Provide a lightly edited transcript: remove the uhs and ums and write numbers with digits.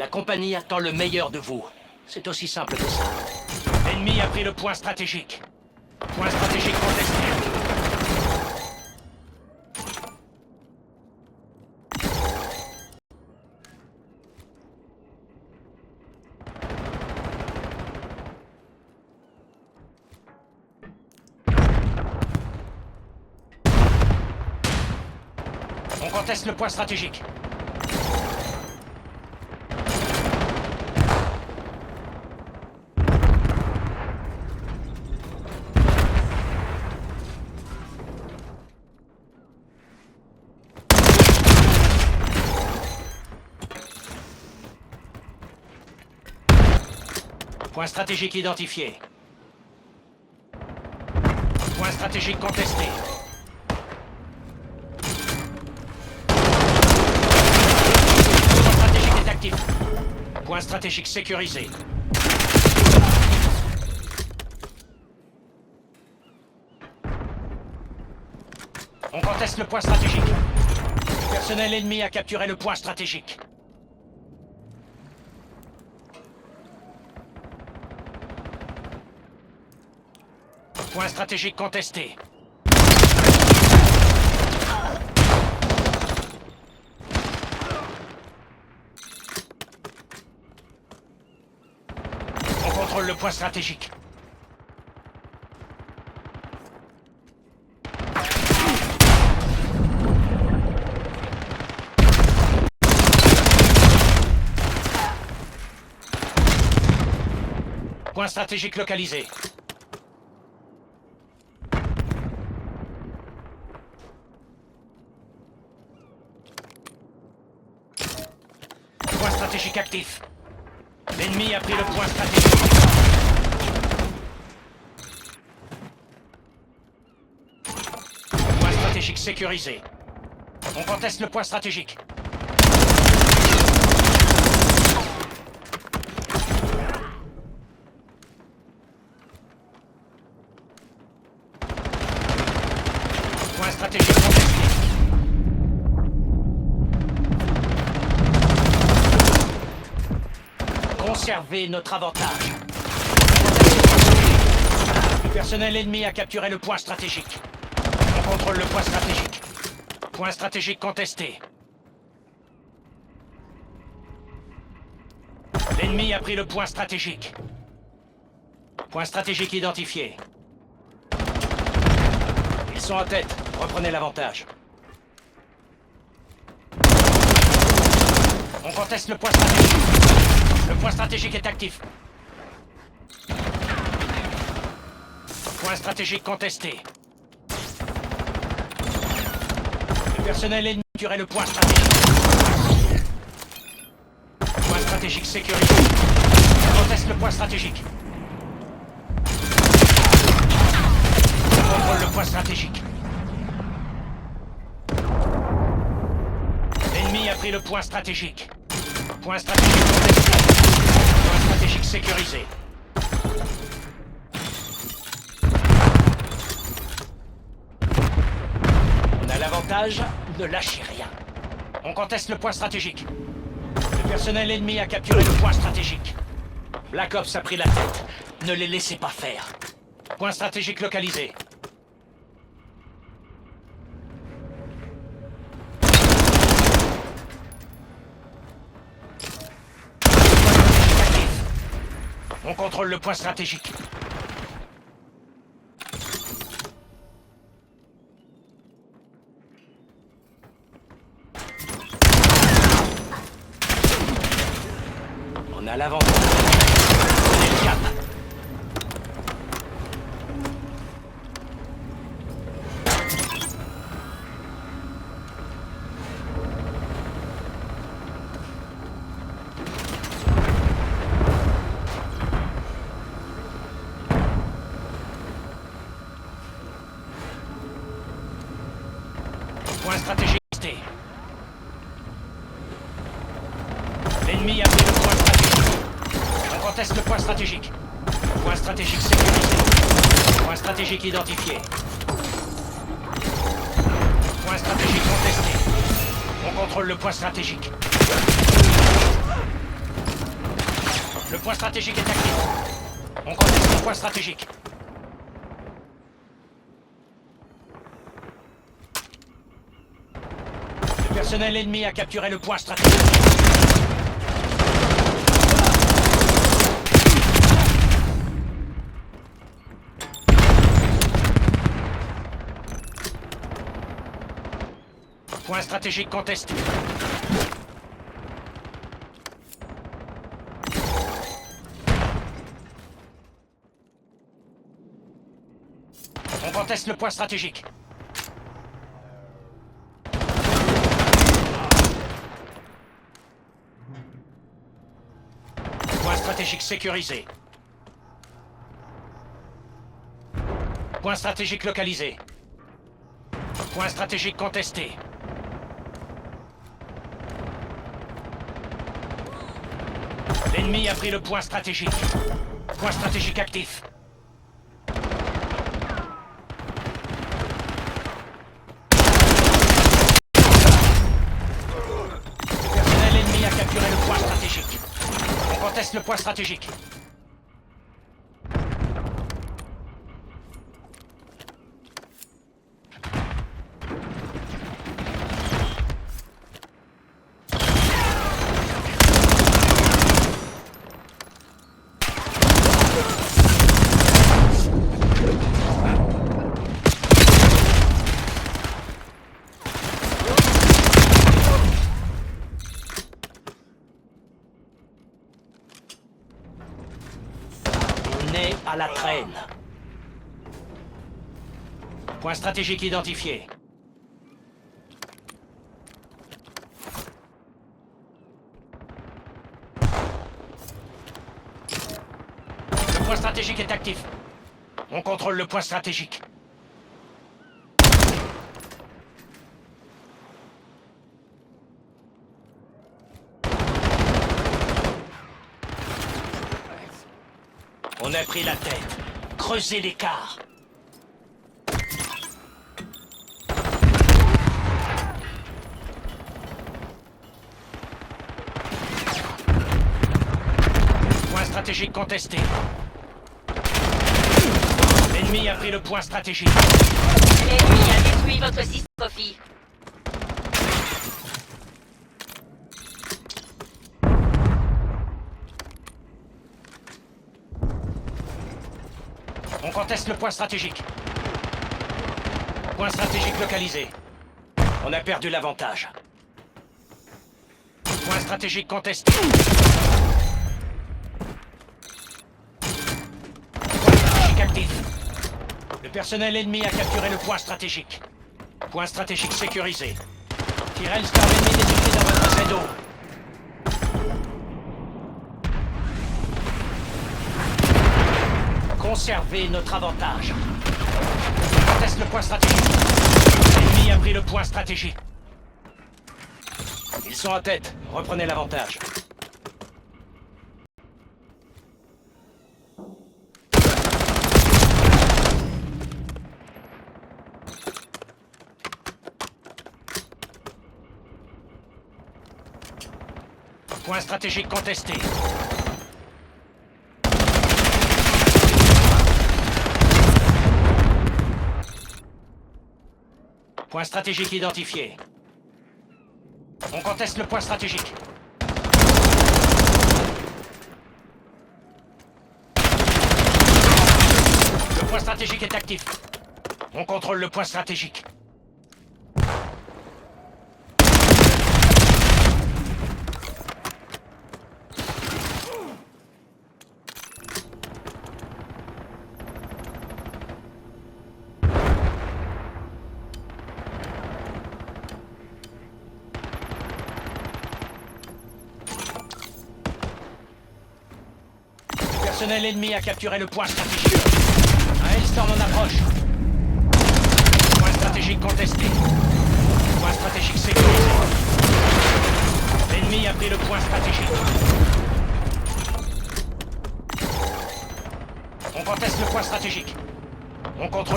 La compagnie attend le meilleur de vous. C'est aussi simple que ça. L'ennemi a pris le point stratégique. Point stratégique contesté. On conteste le point stratégique. Point stratégique identifié. Point stratégique contesté. Point stratégique est actif. Point stratégique sécurisé. On conteste le point stratégique. Le personnel ennemi a capturé le point stratégique. Point stratégique contesté. On contrôle le point stratégique. Point stratégique localisé. Point stratégique actif. L'ennemi a pris le point stratégique. Point stratégique sécurisé. On conteste le point stratégique. Point stratégique contesté. Conservez notre avantage. Le personnel ennemi a capturé le point stratégique. On contrôle le point stratégique. Point stratégique contesté. L'ennemi a pris le point stratégique. Point stratégique identifié. Ils sont en tête. Reprenez l'avantage. On conteste le point stratégique. Le point stratégique est actif. Point stratégique contesté. Le personnel ennemi a capturé le point stratégique. Point stratégique sécurisé. On conteste le point stratégique. On contrôle le point stratégique. L'ennemi a pris le point stratégique. Point stratégique contesté. Point stratégique sécurisé. On a l'avantage, ne lâchez rien. On conteste le point stratégique. Le personnel ennemi a capturé le point stratégique. Black Ops a pris la tête. Ne les laissez pas faire. Point stratégique localisé. On contrôle le point stratégique. On a l'avantage. Prenez le cap. Point stratégique testé. L'ennemi a pris le point stratégique. On conteste le point stratégique. Point stratégique sécurisé. Point stratégique identifié. Point stratégique contesté. On contrôle le point stratégique. Le point stratégique est actif. On conteste le point stratégique. Le personnel ennemi a capturé le point stratégique. Point stratégique contesté. On conteste le point stratégique. Point stratégique sécurisé. Point stratégique localisé. Point stratégique contesté. L'ennemi a pris le point stratégique. Point stratégique actif. Le personnel ennemi a capturé le point stratégique. On conteste le point stratégique. À la traîne. Point stratégique identifié. Le point stratégique est actif. On contrôle le point stratégique. On a pris la tête. Creusez l'écart. Point stratégique contesté. L'ennemi a pris le point stratégique. L'ennemi a détruit votre système, Coffee. On conteste le point stratégique. Point stratégique localisé. On a perdu l'avantage. Point stratégique contesté. Point stratégique actif. Le personnel ennemi a capturé le point stratégique. Point stratégique sécurisé. Tyrell Storm ennemi détecté dans votre Z.O. Conservez notre avantage. On conteste le point stratégique. L'ennemi a pris le point stratégique. Ils sont en tête. Reprenez l'avantage. Point stratégique contesté. Point stratégique identifié. On conteste le point stratégique. Le point stratégique est actif. On contrôle le point stratégique. Le personnel ennemi a capturé le point stratégique. Un Hellstorm en approche. Point stratégique contesté. Point stratégique sécurisé. L'ennemi a pris le point stratégique. On conteste le point stratégique. On contrôle.